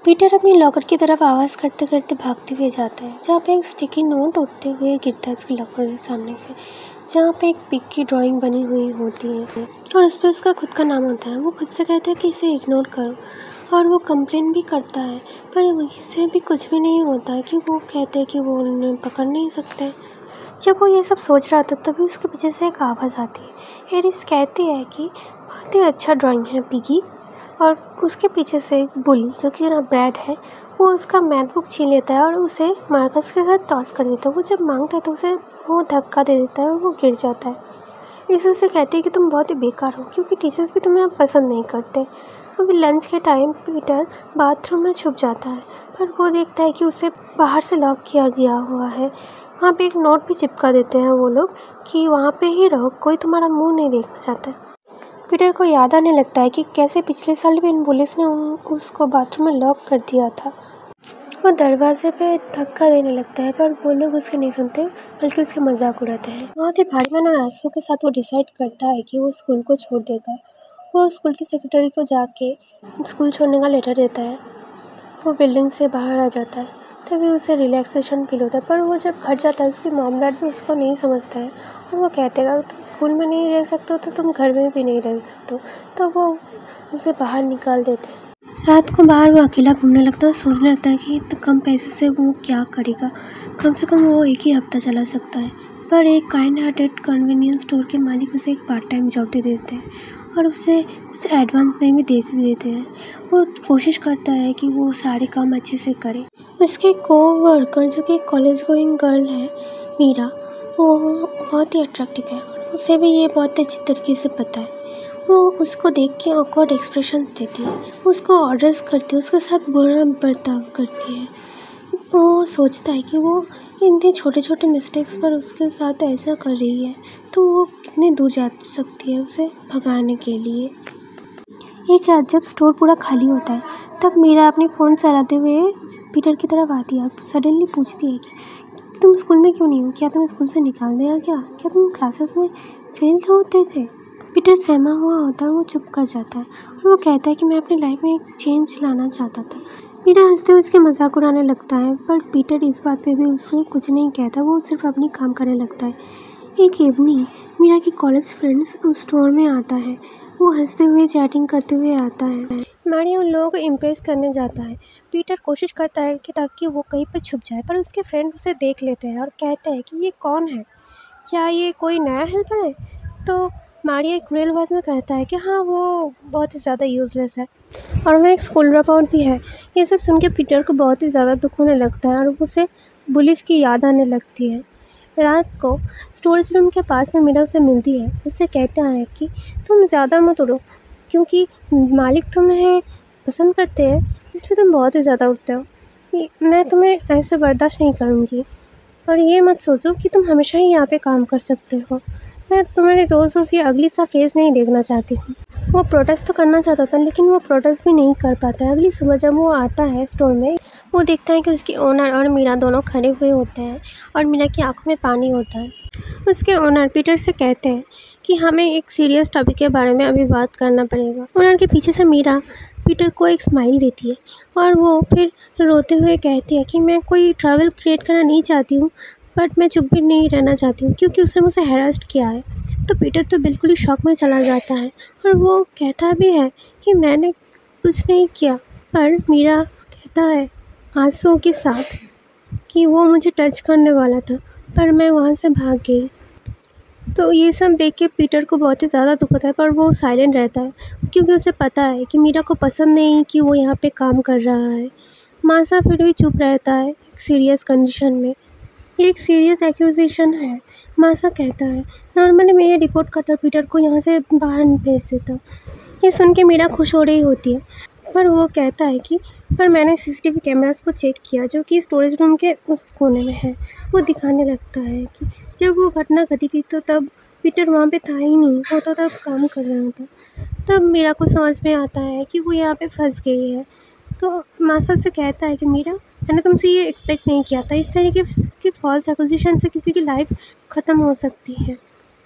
Peter अपनी locker की तरफ आवाज़ करते करते भागते हुए जाता है, जहाँ पे एक स्टिकी नोट उड़ते हुए गिरता है उसके लॉकर के सामने से, जहाँ पे एक पिग की ड्राइंग बनी हुई होती है और उस पर उसका खुद का नाम होता है। वो खुद से कहता है कि इसे इग्नोर करो और वो कंप्लेन भी करता है, पर इससे भी कुछ भी नहीं होता है कि वो कहते हैं कि वो उन्हें पकड़ नहीं सकते। जब वो ये सब सोच रहा था तभी उसके पीछे से एक आवाज़ आती है। एरिस कहती है कि बहुत ही अच्छा ड्राइंग है पिगी, और उसके पीछे से एक बुली जो कि ना ब्रैड है, वो उसका मैथ बुक छीन लेता है और उसे मार्कस के साथ टॉस कर देता है। वो जब मांगता है तो उसे वो धक्का दे देता है और वो गिर जाता है। इसे उसे कहती है कि तुम बहुत ही बेकार हो क्योंकि टीचर्स भी तुम्हें अब पसंद नहीं करते। अभी लंच के टाइम पीटर बाथरूम में छुप जाता है, पर वो देखता है कि उसे बाहर से लॉक किया गया हुआ है। वहाँ पे एक नोट भी चिपका देते हैं वो लोग कि वहाँ पे ही रहो, कोई तुम्हारा मुंह नहीं देखना चाहता है। पीटर को याद आने लगता है कि कैसे पिछले साल भी इन पुलिस ने उसको बाथरूम में लॉक कर दिया था। वो दरवाजे पे धक्का देने लगता है, पर वो लोग उसके नहीं सुनते बल्कि उसके मजाक उड़ाते हैं। बहुत ही भारी मन और आंसू के साथ वो डिसाइड करता है कि वो स्कूल को छोड़ देगा। वो स्कूल की सेक्रेटरी को जाके स्कूल छोड़ने का लेटर देता है। वो बिल्डिंग से बाहर आ जाता है, तभी उसे रिलैक्सेशन फील होता है, पर वो जब घर जाता है उसके मॉम डैड भी उसको नहीं समझता है और वो कहते हैं अगर तुम स्कूल में नहीं रह सकते हो तो तुम घर में भी नहीं रह सकते हो, तो वो उसे बाहर निकाल देते हैं। रात को बाहर वो अकेला घूमने लगता है और सोचने लगता है कि तो कम पैसे से वो क्या करेगा। कम से कम वो एक ही हफ्ता चला सकता है, पर एक काइंड हार्टेड कन्वीनियंस स्टोर के मालिक उसे एक पार्ट टाइम जॉब दे देते हैं और उसे कुछ एडवांस में भी दे देते हैं। वो कोशिश करता है कि वो सारे काम अच्छे से करे। उसके कोवर्कर जो कि कॉलेज गोइंग गर्ल है मीरा, वो बहुत ही अट्रैक्टिव है, उसे भी ये बहुत अच्छी तरीके से पता है। वो उसको देख के ऑकवर्ड एक्सप्रेशंस देती है, उसको ऑर्डर्स करती है, उसके साथ बुरा बर्ताव करती है। वो सोचता है कि वो इतने छोटे छोटे मिस्टेक्स पर उसके साथ ऐसा कर रही है तो वो कितने दूर जा सकती है उसे भगाने के लिए। एक रात जब स्टोर पूरा खाली होता है तब मीरा अपनी फ़ोन चलाते हुए पीटर की तरफ आती है और सडनली पूछती है कि तुम स्कूल में क्यों नहीं हो? क्या तुम्हें स्कूल से निकाल दिया क्या? क्या तुम क्लासेस में फेल होते थे? पीटर सहमा हुआ होता है और वो चुप कर जाता है और वो कहता है कि मैं अपनी लाइफ में एक चेंज लाना चाहता था। मीरा हंसते हुए उसके मजाक उड़ाने लगता है, पर पीटर इस बात पे भी उससे कुछ नहीं कहता। वो सिर्फ अपनी काम करने लगता है। एक इवनिंग मीरा की कॉलेज फ्रेंड्स उस स्टोर में आता है। वो हंसते हुए चैटिंग करते हुए आता है। मारी उन लोगों को इम्प्रेस करने जाता है। पीटर कोशिश करता है कि ताकि वो कहीं पर छुप जाए, पर उसके फ्रेंड उसे देख लेते हैं और कहते हैं कि ये कौन है, क्या ये कोई नया हेल्पर है? तो मारिया एक क्रूएल आवाज़ में कहता है कि हाँ, वो बहुत ही ज़्यादा यूज़लेस है और वह एक स्कूल ड्रॉप आउट भी है। ये सब सुन के पीटर को बहुत ही ज़्यादा दुख होने लगता है और उसे पुलिस की याद आने लगती है। रात को स्टोरेज रूम के पास में मीरा उसे मिलती है। उससे कहता है कि तुम ज़्यादा मत उड़ो क्योंकि मालिक तुम्हें पसंद करते हैं, इसलिए तुम बहुत ही ज़्यादा उड़ते हो। मैं तुम्हें ऐसे बर्दाश्त नहीं करूँगी और ये मत सोचो कि तुम हमेशा ही यहाँ पे काम कर सकते हो। मैं तुम्हारे रोज़ रोज़ ये अगली सा फेस नहीं देखना चाहती हूँ। वो प्रोटेस्ट तो करना चाहता था लेकिन वो प्रोटेस्ट भी नहीं कर पाता है। अगली सुबह जब वो आता है स्टोर में, वो देखता है कि उसके ओनर और मीरा दोनों खड़े हुए होते हैं और मीरा की आंखों में पानी होता है। उसके ओनर पीटर से कहते हैं कि हमें एक सीरियस टॉपिक के बारे में अभी बात करना पड़ेगा। ओनर के पीछे से मीरा पीटर को एक स्माइल देती है और वो फिर रोते हुए कहती है कि मैं कोई ट्रबल क्रिएट करना नहीं चाहती हूँ, बट मैं चुप भी नहीं रहना चाहती हूँ क्योंकि उसने मुझे हैरेस्ट किया है। तो पीटर तो बिल्कुल ही शॉक में चला जाता है और वो कहता भी है कि मैंने कुछ नहीं किया, पर मीरा कहता है आंसुओं के साथ कि वो मुझे टच करने वाला था पर मैं वहाँ से भाग गई। तो ये सब देख के पीटर को बहुत ही ज़्यादा दुख होता है, पर वो साइलेंट रहता है क्योंकि उसे पता है कि मीरा को पसंद नहीं कि वो यहाँ पे काम कर रहा है। मासा फिर भी चुप रहता है एक सीरियस कंडीशन में। ये एक सीरियस एक्यूजेशन है, मासा कहता है। नॉर्मली मैं ये रिपोर्ट करता पीटर को यहाँ से बाहर भेज देता। ये सुन के मीरा खुश हो रही होती है, पर वो कहता है कि पर मैंने सीसीटीवी कैमरास को चेक किया जो कि स्टोरेज रूम के उस कोने में है। वो दिखाने लगता है कि जब वो घटना घटी थी तो तब पीटर वहाँ पे था ही नहीं, वो तो तब काम कर रहा था। तब मीरा को समझ में आता है कि वो यहाँ पे फंस गई है। तो मासा से कहता है कि मीरा, मैंने तुमसे ये एक्सपेक्ट नहीं किया था। इस तरीके की फॉल्स एक्विजिशन से किसी की लाइफ ख़त्म हो सकती है।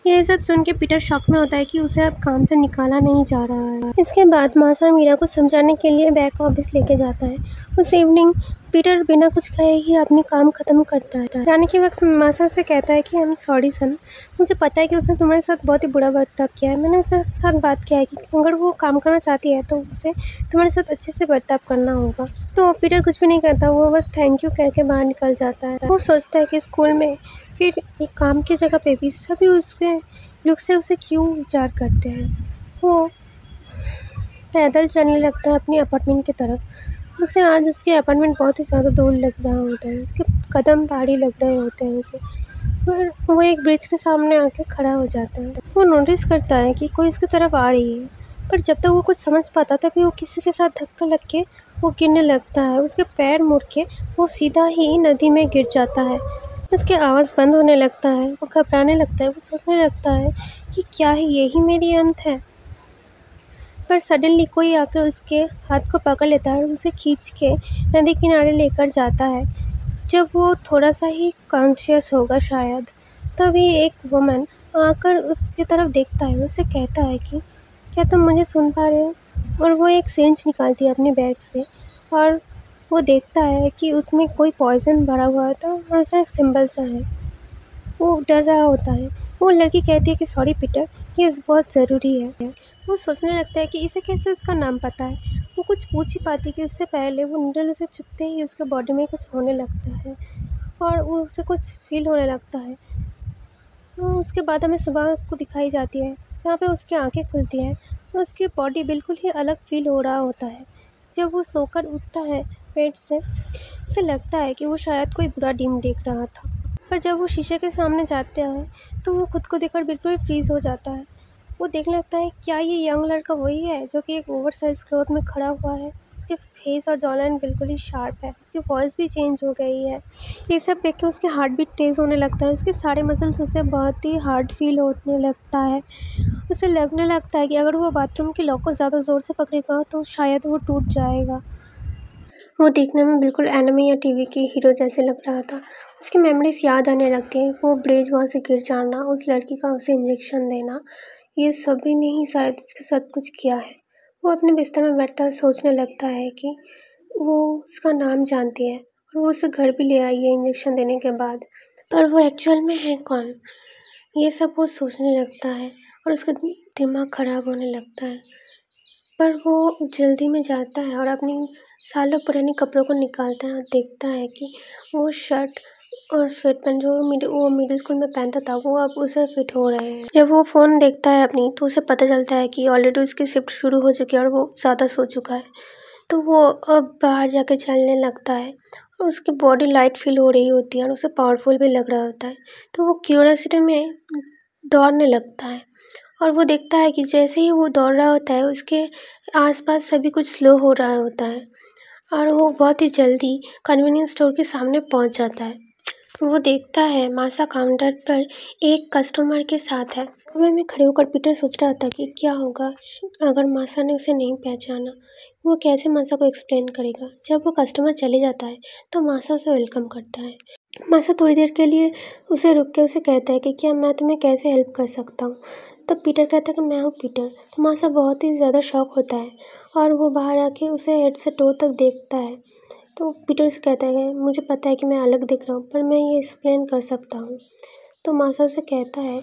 ये सब सुन के पीटर शॉक में होता है कि उसे अब काम से निकाला नहीं जा रहा है। इसके बाद मासा मीरा को समझाने के लिए बैक ऑफिस लेके जाता है। उस इवनिंग पीटर बिना कुछ कहे ही अपनी काम खत्म करता है। जाने के वक्त मासा से कहता है कि आई एम सॉरी सन, मुझे पता है कि उसने तुम्हारे साथ बहुत ही बुरा बर्ताव किया है। मैंने उसके साथ बात किया है कि अगर वो काम करना चाहती है तो उसे तुम्हारे साथ अच्छे से बर्ताव करना होगा। तो पीटर कुछ भी नहीं कहता, वो बस थैंक यू कह के बाहर निकल जाता है। वो सोचता है कि स्कूल में फिर एक काम की जगह पे भी सभी उसके लुक से उसे क्यों विचार करते हैं। वो पैदल चलने लगता है अपनी अपार्टमेंट की तरफ। उसे आज उसके अपार्टमेंट बहुत ही ज़्यादा दूर लग रहा होता है, उसके कदम भारी लग रहे होते हैं उसे। पर वो एक ब्रिज के सामने आके खड़ा हो जाता है। वो नोटिस करता है कि कोई उसकी तरफ आ रही है, पर जब तक वो कुछ समझ पाता तभी वो किसी के साथ धक्का लग के वो गिरने लगता है। उसके पैर मुड़ के वो सीधा ही नदी में गिर जाता है। उसकी आवाज़ बंद होने लगता है, वो घबराने लगता है, वो सोचने लगता है कि क्या है यही मेरी अंत है। पर सडनली कोई आकर उसके हाथ को पकड़ लेता है और उसे खींच के नदी किनारे लेकर जाता है। जब वो थोड़ा सा ही कॉन्शियस होगा शायद, तभी एक वुमन आकर उसकी तरफ देखता है। उसे कहता है कि क्या तुम मुझे सुन पा रहे हो? और वो एक सिरिंज निकालती है अपने बैग से और वो देखता है कि उसमें कोई पॉइज़न भरा हुआ था और उसमें एक सिंबल सा है। वो डर रहा होता है। वो लड़की कहती है कि सॉरी पीटर, ये बहुत ज़रूरी है। वो सोचने लगता है कि इसे कैसे उसका नाम पता है। वो कुछ पूछ ही पाती कि उससे पहले वो नीडल उसे चुभते ही उसके बॉडी में कुछ होने लगता है और वो उसे कुछ फील होने लगता है। तो उसके बाद हमें सुबह को दिखाई जाती है, जहाँ पे उसकी आंखें खुलती हैं और उसकी बॉडी बिल्कुल ही अलग फील हो रहा होता है। जब वो सोकर उठता है बेड से, उसे लगता है कि वो शायद कोई बुरा ड्रीम देख रहा था। पर जब वो शीशे के सामने जाता है तो वो खुद को देखकर बिल्कुल फ्रीज़ हो जाता है। वो देखने लगता है क्या ये यंग लड़का वही है जो कि एक ओवरसाइज़ क्लॉथ में खड़ा हुआ है। उसके फेस और जॉलाइन बिल्कुल ही शार्प है, उसकी वॉइस भी चेंज हो गई है। ये सब देख के उसके हार्ट बीट तेज़ होने लगता है, उसके सारे मसल्स उसे बहुत ही हार्ड फील होने लगता है। उसे लगने लगता है कि अगर वो बाथरूम के लॉक को ज़्यादा ज़ोर से पकड़ेगा तो शायद वो टूट जाएगा। वो देखने में बिल्कुल एनिमे या टीवी के हीरो जैसे लग रहा था। उसकी मेमोरीज याद आने लगती हैं, वो ब्रिज वहाँ से गिर जाना, उस लड़की का उसे इंजेक्शन देना, ये सभी ने ही शायद उसके साथ कुछ किया है। वो अपने बिस्तर में बैठकर सोचने लगता है कि वो उसका नाम जानती है और वो उसे घर भी ले आई है इंजेक्शन देने के बाद, पर वो एक्चुअल में है कौन? ये सब वो सोचने लगता है और उसका दिमाग ख़राब होने लगता है। पर वो जल्दी में जाता है और अपनी सालों पुराने कपड़ों को निकालता है और देखता है कि वो शर्ट और स्वेट पैंट जो वो मिडिल स्कूल में पहनता था वो अब उसे फिट हो रहे हैं। जब वो फ़ोन देखता है अपनी तो उसे पता चलता है कि ऑलरेडी उसकी शिफ्ट शुरू हो चुकी है और वो ज़्यादा सो चुका है। तो वो अब बाहर जाके चलने लगता है और उसकी बॉडी लाइट फील हो रही होती है और उसे पावरफुल भी लग रहा होता है। तो वो क्यूरियोसिटी में दौड़ने लगता है और वो देखता है कि जैसे ही वो दौड़ रहा होता है उसके आसपास सभी कुछ स्लो हो रहा होता है और वो बहुत ही जल्दी कन्वीनियंस स्टोर के सामने पहुंच जाता है। वो देखता है मासा काउंटर पर एक कस्टमर के साथ है। वह में खड़े होकर पीटर सोच रहा था कि क्या होगा अगर मासा ने उसे नहीं पहचाना। वो कैसे मासा को एक्सप्लेन करेगा। जब वो कस्टमर चले जाता है तो मासा उसे वेलकम करता है। मासा थोड़ी देर के लिए उसे रुक के उसे कहता है कि क्या मैं तुम्हें कैसे हेल्प कर सकता हूँ। तब पीटर कहता है कि मैं हूँ पीटर। तो मासा बहुत ही ज़्यादा शॉक होता है और वो बाहर आके उसे हेड से टो तक देखता है। तो पीटर से कहता है मुझे पता है कि मैं अलग दिख रहा हूँ पर मैं ये एक्सप्लेन कर सकता हूँ। तो मासा से कहता है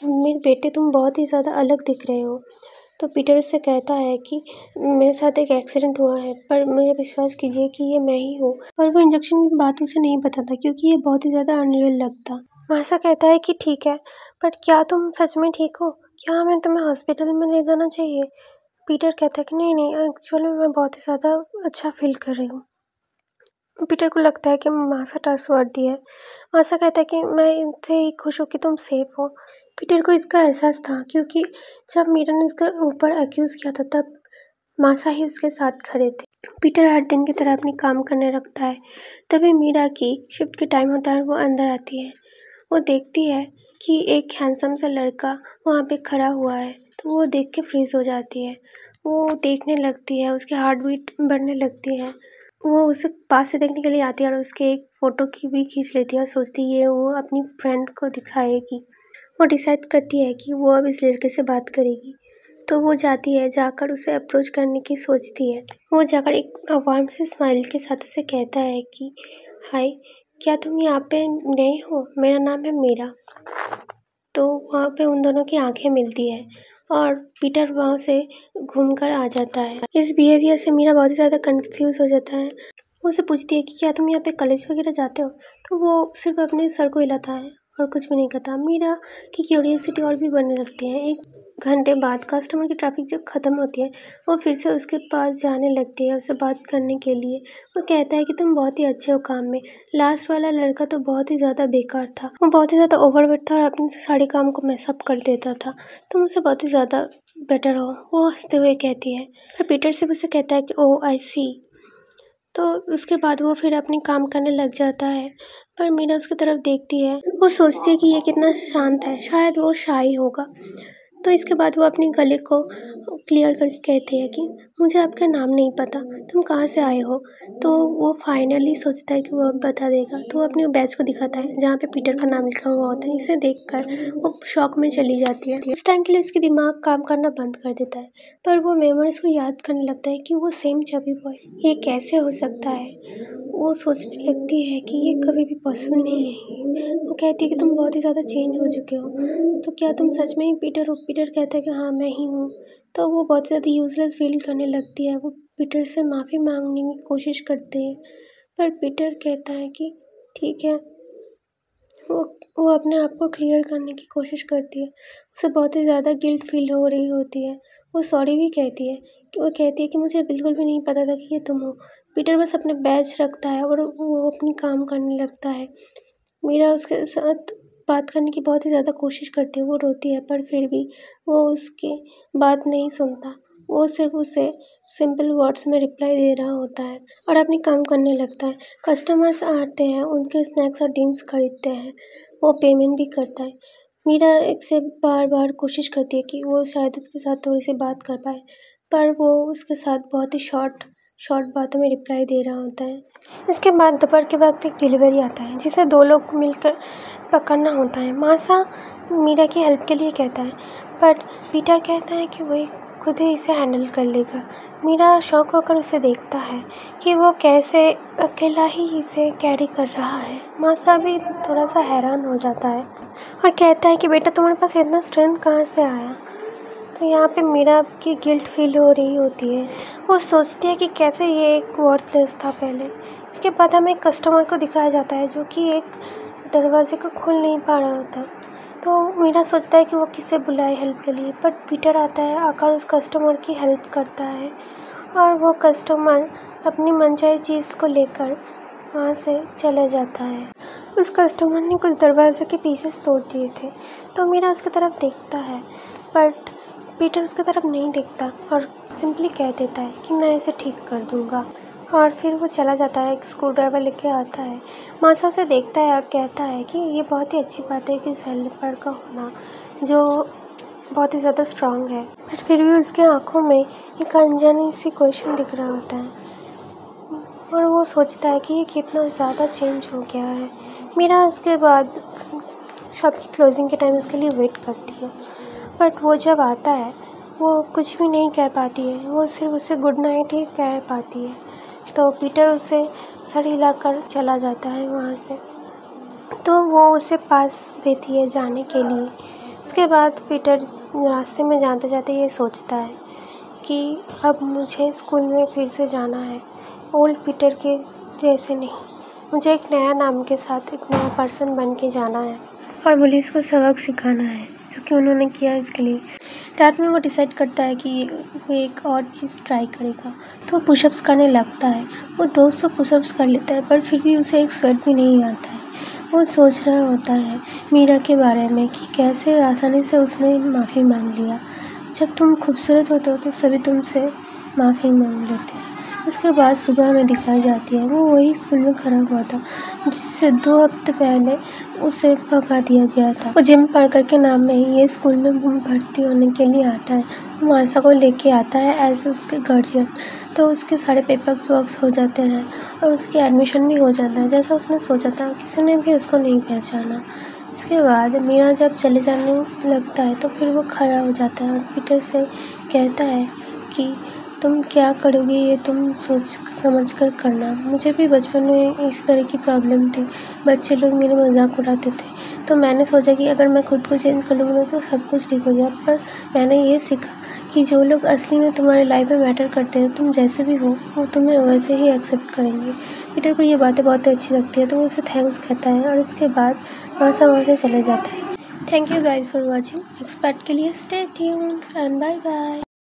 मेरे बेटे तुम बहुत ही ज़्यादा अलग दिख रहे हो। तो पीटर से कहता है कि मेरे साथ एक एक्सीडेंट हुआ है पर मुझे विश्वास कीजिए कि ये मैं ही हूँ। पर वो इंजेक्शन की बात उसे नहीं बताता क्योंकि ये बहुत ही ज़्यादा अनरियल लगता। मासा कहता है कि ठीक है, पर क्या तुम सच में ठीक हो? क्या हमें तुम्हें हॉस्पिटल में ले जाना चाहिए? पीटर कहता है कि नहीं नहीं, एक्चुअली मैं बहुत ही ज़्यादा अच्छा फील कर रही हूँ। पीटर को लगता है कि मासा ट्रस्टवर्दी है। मासा कहता है कि मैं इनसे ही खुश हूँ कि तुम सेफ हो। पीटर को इसका एहसास था क्योंकि जब मीरा ने इसके ऊपर एक्यूज़ किया था तब मासा ही उसके साथ खड़े थे। पीटर हर दिन की तरह अपनी काम करने लगता है। तभी मीरा की शिफ्ट के टाइम होता है और वो अंदर आती है। वो देखती है कि एक हैंडसम सा लड़का वहाँ पे खड़ा हुआ है तो वो देख के फ्रीज़ हो जाती है। वो देखने लगती है, उसकी हार्ट बीट बढ़ने लगती है। वो उसे पास से देखने के लिए आती है और उसके एक फ़ोटो की भी खींच लेती है और सोचती है वो अपनी फ्रेंड को दिखाएगी। वो डिसाइड करती है कि वो अब इस लड़के से बात करेगी। तो वो जाती है, जाकर उसे अप्रोच करने की सोचती है। वो जाकर एक वार्म से स्माइल के साथ उसे कहता है कि हाय, क्या तुम यहाँ पे नए हो? मेरा नाम है मीरा। तो वहाँ पे उन दोनों की आंखें मिलती है और पीटर वहाँ से घूमकर आ जाता है। इस बिहेवियर से मीरा बहुत ही ज़्यादा कंफ्यूज हो जाता है। वो उससे पूछती है कि क्या तुम यहाँ पे कॉलेज वगैरह जाते हो? तो वो सिर्फ अपने सर को हिलाता है और कुछ भी नहीं कहता। मीरा की क्यूरियोसिटी और भी बढ़ने लगती है। 1 घंटे बाद कस्टमर की ट्रैफिक जब ख़त्म होती है, वो फिर से उसके पास जाने लगती है उससे बात करने के लिए। वो कहता है कि तुम बहुत ही अच्छे हो काम में। लास्ट वाला लड़का तो बहुत ही ज़्यादा बेकार था। वो बहुत ही ज़्यादा ओवरवेट था और अपने सारे काम को मैसअप कर देता था। तुम मुझसे बहुत ही ज़्यादा बेटर हो, वो हंसते हुए कहती है। फिर पीटर से उसे कहता है कि ओह आई सी। तो उसके बाद वो फिर अपनी काम करने लग जाता है। पर मीरा उसकी तरफ देखती है। वो सोचती है कि ये कितना शांत है, शायद वो शाई होगा। तो इसके बाद वो अपने गले को क्लियर करके कहती है कि मुझे आपका नाम नहीं पता, तुम कहाँ से आए हो? तो वो फाइनली सोचता है कि वो अब बता देगा। तो वो अपने बैच को दिखाता है जहाँ पे पीटर का नाम लिखा हुआ होता है। इसे देखकर वो शॉक में चली जाती है। उस टाइम के लिए उसकी दिमाग काम करना बंद कर देता है। पर वो मेमोरीज को याद करने लगता है कि वो सेम चबी बॉय, ये कैसे हो सकता है। वो सोचने लगती है कि ये कभी भी पॉसिबल नहीं है। वो कहती है कि तुम बहुत ही ज़्यादा चेंज हो चुके हो, तो क्या तुम सच में ही पीटर हो? पीटर कहता है कि हाँ मैं ही हूँ। तो वो बहुत ज़्यादा यूज़लेस फील करने लगती है। वो पीटर से माफ़ी मांगने की कोशिश करती है, पर पीटर कहता है कि ठीक है। वो वो अपने आप को क्लियर करने की कोशिश करती है। उसे बहुत ही ज़्यादा गिल्ट फील हो रही होती है। वो सॉरी भी कहती है कि मुझे बिल्कुल भी नहीं पता था कि ये तुम हो। पीटर बस अपने बैच रखता है और वो अपनी काम करने लगता है। मीरा उसके साथ बात करने की बहुत ही ज़्यादा कोशिश करती है। वो रोती है पर फिर भी वो उसकी बात नहीं सुनता। वो सिर्फ उसे सिंपल वर्ड्स में रिप्लाई दे रहा होता है और अपनी काम करने लगता है। कस्टमर्स आते हैं, उनके स्नैक्स और ड्रिंक्स खरीदते हैं। वो पेमेंट भी करता है। मीरा एक से बार बार कोशिश करती है कि वो शायद उसके साथ थोड़ी सी बात कर पाए, पर वो उसके साथ बहुत ही शॉर्ट बातों में रिप्लाई दे रहा होता है। इसके बाद दोपहर के वक्त एक डिलीवरी आता है जिसे 2 लोग मिलकर पकड़ना होता है। मासा मीरा की हेल्प के लिए कहता है, बट पीटर कहता है कि वही खुद ही इसे हैंडल कर लेगा। मीरा शौक होकर उसे देखता है कि वो कैसे अकेला ही इसे कैरी कर रहा है। मासा भी थोड़ा सा हैरान हो जाता है और कहता है कि बेटा तुम्हारे पास इतना स्ट्रेंथ कहाँ से आया? तो यहाँ पे मीरा की गिल्ट फील हो रही होती है। वो सोचती है कि कैसे ये एक वर्थलेस था पहले। इसके बाद हमें एक कस्टमर को दिखाया जाता है जो कि एक दरवाजे को खोल नहीं पा रहा होता। तो मीरा सोचता है कि वो किसे बुलाए हेल्प के लिए, बट पीटर आता है, आकर उस कस्टमर की हेल्प करता है और वो कस्टमर अपनी मनचाही चीज़ को लेकर वहाँ से चला जाता है। उस कस्टमर ने कुछ दरवाजे के पीसेस तोड़ दिए थे। तो मीरा उसकी तरफ देखता है, बट पीटर उसकी तरफ नहीं देखता और सिंपली कह देता है कि मैं इसे ठीक कर दूँगा। और फिर वो चला जाता है, एक स्क्रू ड्राइवर लेके आता है। मासा उसे देखता है और कहता है कि ये बहुत ही अच्छी बात है कि इस हेल्पर का होना जो बहुत ही ज़्यादा स्ट्रांग है, बट फिर भी उसके आँखों में एक अनजानी सी क्वेश्चन दिख रहा होता है और वो सोचता है कि ये कितना ज़्यादा चेंज हो गया है। मीरा उसके बाद शॉप की क्लोजिंग के टाइम उसके लिए वेट करती है, बट वो जब आता है वो कुछ भी नहीं कह पाती है। वो सिर्फ उसे गुड नाइट ही कह पाती है। तो पीटर उसे सर हिलाकर चला जाता है वहाँ से। तो वो उसे पास देती है जाने के लिए। इसके बाद पीटर रास्ते में जाते जाते ये सोचता है कि अब मुझे स्कूल में फिर से जाना है, ओल्ड पीटर के जैसे नहीं। मुझे एक नया नाम के साथ एक नया पर्सन बन के जाना है और पुलिस को सबक सिखाना है, जो कि उन्होंने किया इसके लिए। रात में वो डिसाइड करता है कि वो एक और चीज़ ट्राई करेगा। तो वो पुशअप्स करने लगता है। वो 200 पुशअप्स कर लेता है, पर फिर भी उसे एक स्वेट भी नहीं आता है। वो सोच रहा होता है मीरा के बारे में कि कैसे आसानी से उसने माफ़ी मांग लिया। जब तुम खूबसूरत होते हो तो सभी तुमसे माफ़ी मांग लेते हैं। उसके बाद सुबह में दिखाई जाती है वो वही स्कूल में खड़ा हुआ था जिससे 2 हफ्ते पहले उसे भगा दिया गया था। वो जिम पार्कर के नाम में ही ये स्कूल में भर्ती होने के लिए आता है। वो मासा को लेके आता है एज उसके गार्जियन। तो उसके सारे पेपर वर्क्स हो जाते हैं और उसकी एडमिशन भी हो जाता है। जैसा उसने सोचा था, किसी ने भी उसको नहीं पहचाना। इसके बाद मीरा जब चले जाने लगता है तो फिर वो खड़ा हो जाता है और पीटर से कहता है कि तुम क्या करोगे ये तुम सोच समझ कर करना। मुझे भी बचपन में इस तरह की प्रॉब्लम थी, बच्चे लोग मेरे मजाक उड़ाते थे, तो मैंने सोचा कि अगर मैं खुद को चेंज कर लूँगा तो सब कुछ ठीक हो जाए। पर मैंने ये सीखा कि जो लोग असली में तुम्हारी लाइफ में मैटर करते हैं, तुम जैसे भी हो वो तुम्हें वैसे ही एक्सेप्ट करेंगे। पीटर को ये बातें बहुत अच्छी लगती है तो वो उसे थैंक्स कहता है और इसके बाद वहाँ से चले जाता है। Thank you guys for watching. Next part के लिए stay tuned and bye bye.